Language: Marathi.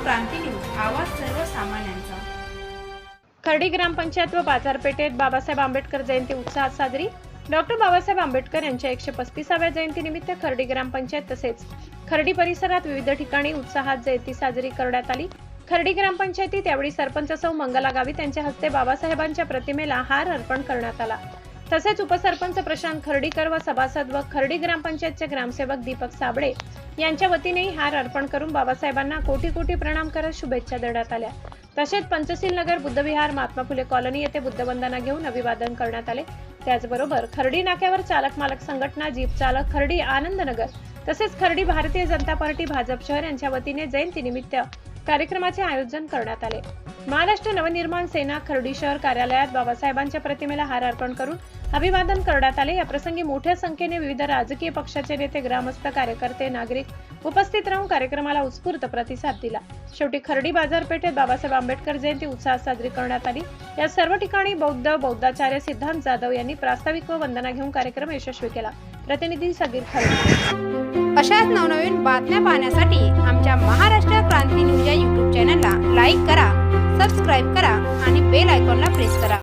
क्रांती न्यूज, आवाज सर्वसामान्यांचा। खर्डी ग्रामपंचायत व बाजारपेठेत बाबासाहेब आंबेडकर जयंती उत्साहात साजरी। डॉक्टर बाबासाहेब आंबेडकर यांच्या 135व्या जयंतीनिमित्त खर्डी ग्रामपंचायत तसेच खर्डी परिसरात विविध ठिकाणी उत्साहात जयंती साजरी करण्यात आली। खर्डी ग्रामपंचायतीत यावेळी सरपंच सौ मंगला गावित यांच्या हस्ते बाबासाहेबांच्या प्रतिमेला हार अर्पण करण्यात आला। तसेच उपसरपंच प्रशांत खर्डीकर व सभासद व खर्डी ग्रामपंचायतचे ग्रामसेवक दीपक साबळे यांच्या वतीनेही हार अर्पण करून बाबासाहेबांना कोटी कोटी प्रणाम करत शुभेच्छा देण्यात आल्या। तसेच पंचशील नगर बुद्धविहार महात्मा फुले कॉलनी येथे बुद्धवंदना घेऊन अभिवादन करण्यात आले। त्याचबरोबर खर्डी नाक्यावर चालक मालक संघटना, जीप चालक खर्डी आनंदनगर तसेच खर्डी भारतीय जनता पार्टी भाजप शहर यांच्या वतीने जयंतीनिमित्त कार्यक्रमाचे आयोजन करण्यात आले। महाराष्ट्र नवनिर्माण सेना खर्डी शहर कार्यालयात बाबासाहेबांच्या प्रतिमेला हार अर्पण करून अभिवादन करण्यात आले। या प्रसंगी मोठ्या संख्येने विविध राजकीय पक्षाचे नेते, ग्रामस्थ, कार्यकर्ते, नागरिक उपस्थित राहून कार्यक्रमाला उत्स्फूर्त प्रतिसाद दिला। शेवटी खर्डी बाजारपेठेत बाबासाहेब आंबेडकर जयंती उत्साहात साजरी करण्यात आली। या सर्व ठिकाणी बौद्धाचार्य सिद्धांत जाधव यांनी प्रास्ताविक व वंदना घेऊन कार्यक्रम यशस्वी केला। प्रतिनिधी सगीर खर्डी। अशाच नवनवीन बातम्या पाहण्यासाठी आमच्या महाराष्ट्र क्रांती न्यूज या YouTube चॅनलला लाईक करा, सबस्क्राईब करा आणि बेल आयकॉनला प्रेस करा।